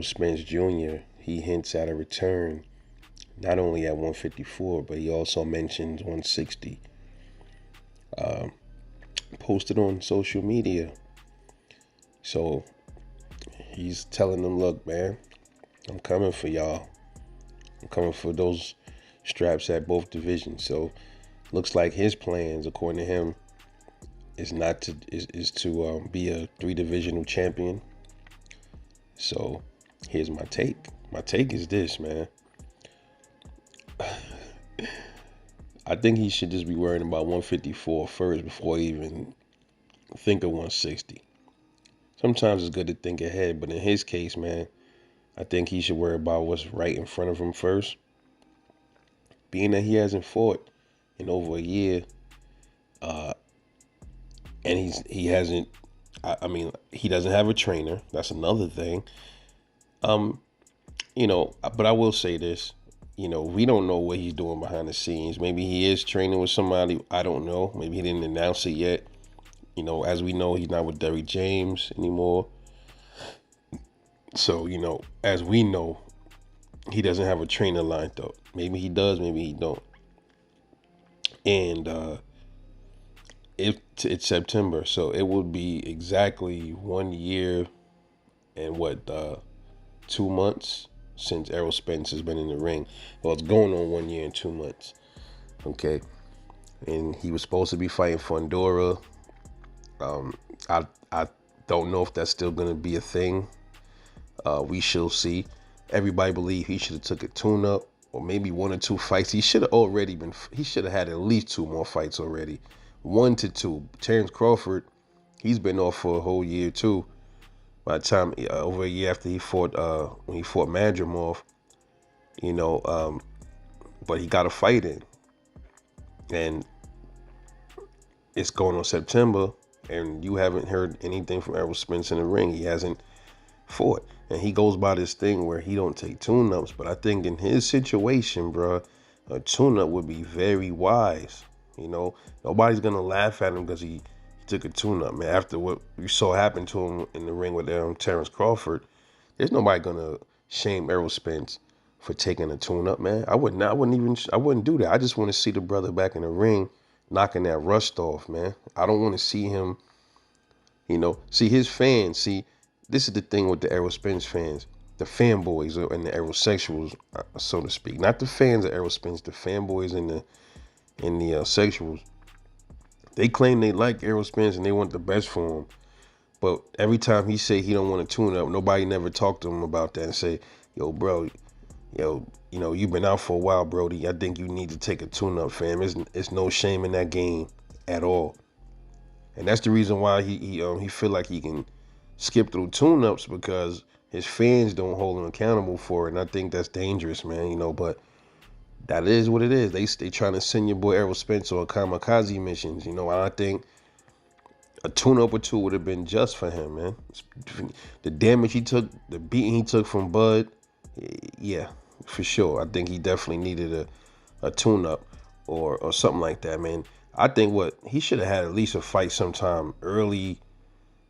Errol Spence Jr., he hints at a return not only at 154, but he also mentions 160. Posted on social media. So he's telling them, look, man, I'm coming for y'all. I'm coming for those straps at both divisions. So looks like his plans, according to him, is to be a 3 divisional champion. So here's my take. My take is this, man. I think he should just be worrying about 154 first before he even think of 160. Sometimes it's good to think ahead, but in his case, man, I think he should worry about what's right in front of him first. Being that he hasn't fought in over a year, and he hasn't. I mean, he doesn't have a trainer. That's another thing. Um, but I will say this. We don't know what he's doing behind the scenes. Maybe he is training with somebody. I don't know. Maybe he didn't announce it yet. As we know, he's not with Derrick James anymore. So, as we know, he doesn't have a trainer lined up. Maybe he does, maybe he don't. And if it's September, so it would be exactly 1 year and 2 months since Errol Spence has been in the ring. Well, it's going on 1 year and 2 months. Okay. And he was supposed to be fighting Fundora. I don't know if that's still gonna be a thing. We shall see. Everybody believe he should have took a tune-up or maybe 1 or 2 fights. He should have had at least 2 more fights already. 1 to 2. Terrence Crawford, he's been off for a whole year too. By the time over a year after he fought when he fought Madrimov, but he got a fight in, and it's going on September, and you haven't heard anything from Errol Spence in the ring. He hasn't fought, and he goes by this thing where he don't take tune-ups. But I think in his situation, bro, a tune-up would be very wise. Nobody's gonna laugh at him because he took a tune-up, man. After what you saw happen to him in the ring with Terrence Crawford, there's nobody gonna shame Errol Spence for taking a tune-up, man. I wouldn't do that. I just want to see the brother back in the ring, knocking that rust off, man. I don't want to see him, see his fans. See, this is the thing with the Errol Spence fans, the fanboys and the Errolsexuals, so to speak. Not the fans of Errol Spence, the fanboys and the sexuals. They claim they like Errol Spence and they want the best for him. But every time he say he don't want to tune up, nobody never talked to him about that and say, yo, bro, you've been out for a while, Brody. I think you need to take a tune up, fam. It's no shame in that game at all. And that's the reason why he feel like he can skip through tune ups, because his fans don't hold him accountable for it. And I think that's dangerous, man, but that is what it is. They trying to send your boy Errol Spence on kamikaze missions, and I think a tune-up or 2 would have been just for him, man. The damage he took, the beating he took from Bud, yeah, for sure. I think he definitely needed a tune-up or something like that, man. I think he should have had at least a fight sometime early.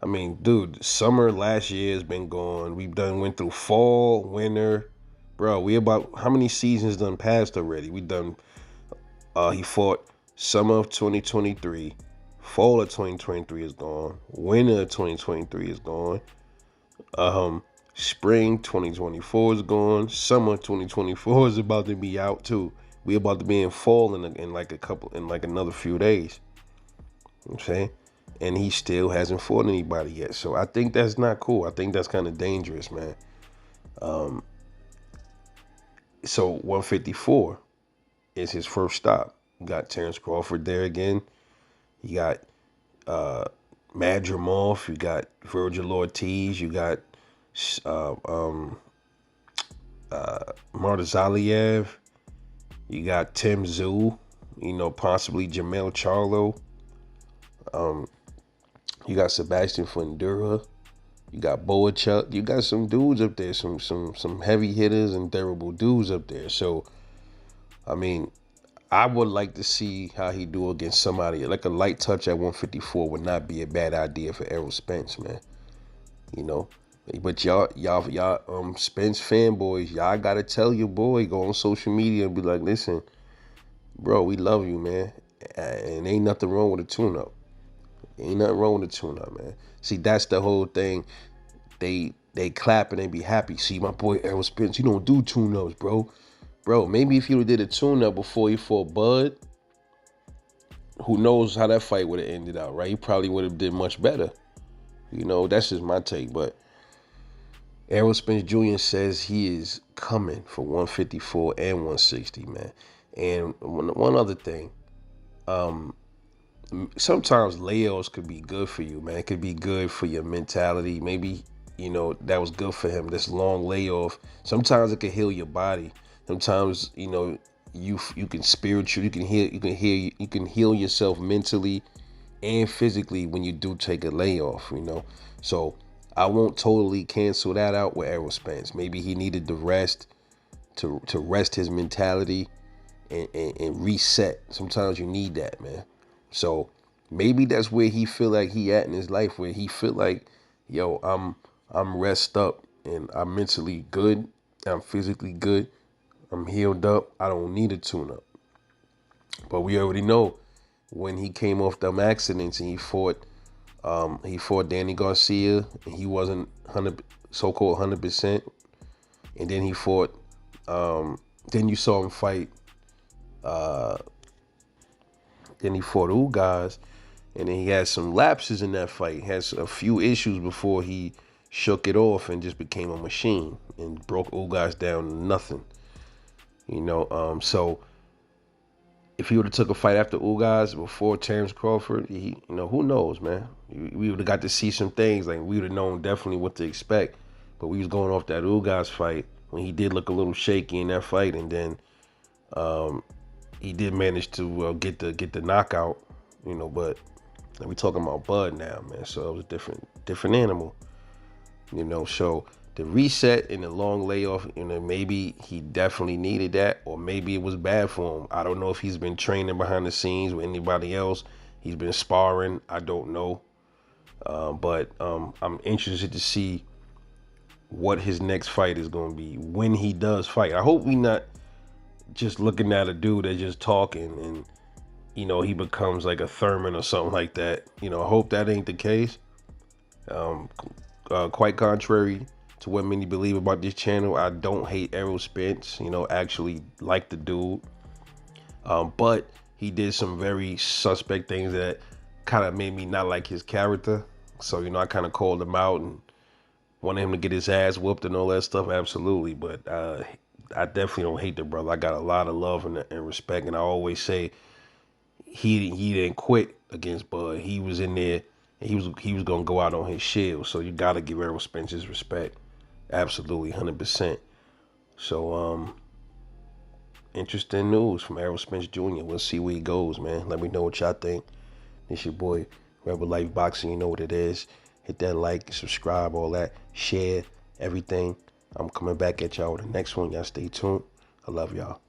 I mean, dude, summer last year has been gone. Went through fall, winter. Bro, we about, how many seasons done passed already? He fought summer of 2023. Fall of 2023 is gone. Winter of 2023 is gone. Spring 2024 is gone. Summer 2024 is about to be out too. We about to be in fall in like another few days. You know what I'm saying? And he still hasn't fought anybody yet. So I think that's not cool. I think that's kind of dangerous, man. So 154 is his first stop. You got Terrence Crawford there again. You got Madrimov. You got Virgil Ortiz. You got Mardazaliev. You got Tim Tszyu. Possibly Jamel Charlo. You got Sebastian Fundura. You got Boachuk. You got some dudes up there, some heavy hitters and durable dudes up there. So, I mean, I would like to see how he do against somebody. Like a light touch at 154 would not be a bad idea for Errol Spence, man. But y'all, Spence fanboys, y'all gotta tell your boy, go on social media and be like, listen, bro, we love you, man. And ain't nothing wrong with a tune-up. Ain't nothing wrong with a tune-up, man. See, that's the whole thing. They clap and they be happy. See, my boy Errol Spence, he don't do tune-ups, bro. Bro, maybe if he would did a tune-up before he fought Bud, who knows how that fight would have ended out, right? He probably would have did much better. That's just my take. But Errol Spence Jr. says he is coming for 154 and 160, man. And one other thing, sometimes layoffs could be good for you, man. It could be good for your mentality. Maybe, that was good for him, this long layoff. Sometimes it can heal your body. Sometimes, you can you can heal yourself mentally and physically when you do take a layoff. So I won't totally cancel that out with Errol Spence. Maybe he needed the rest to rest his mentality and reset. Sometimes you need that, man. So maybe that's where he feel like he at in his life, where he feel like, yo, I'm rest up and I'm mentally good, I'm physically good, I'm healed up. I don't need a tune up. But we already know when he came off them accidents and he fought Danny Garcia and he wasn't so-called 100%. And then he fought. Then you saw him fight. Then he fought Ugas, and then he had some lapses in that fight. He had a few issues before he shook it off and just became a machine and broke Ugas down to nothing. So if he would have took a fight after Ugas before Terrence Crawford, who knows, man? We would have got to see some things. Like, we would have known definitely what to expect. But we was going off that Ugas fight when he did look a little shaky in that fight, and then he did manage to get the knockout, But we talking about Bud now, man. So it was a different animal, So the reset and the long layoff, maybe he definitely needed that, or maybe it was bad for him. I don't know if he's been training behind the scenes with anybody else. He's been sparring. I don't know, but I'm interested to see what his next fight is going to be when he does fight. I hope we not just looking at a dude that's just talking and he becomes like a Thurman or something like that. I hope that ain't the case. Quite contrary to what many believe about this channel, I don't hate Errol Spence. Actually like the dude, but he did some very suspect things that kind of made me not like his character. So I kind of called him out and wanted him to get his ass whooped and all that stuff. Absolutely, but I definitely don't hate the brother. I got a lot of love and respect, and I always say he didn't quit against Bud. He was in there, and he was gonna go out on his shield. So you gotta give Errol Spence his respect. Absolutely, 100%. So interesting news from Errol Spence Jr. We'll see where he goes, man. Let me know what y'all think. It's your boy Rebel Life Boxing. You know what it is. Hit that like, subscribe, all that, share everything. I'm coming back at y'all with the next one. Y'all stay tuned. I love y'all.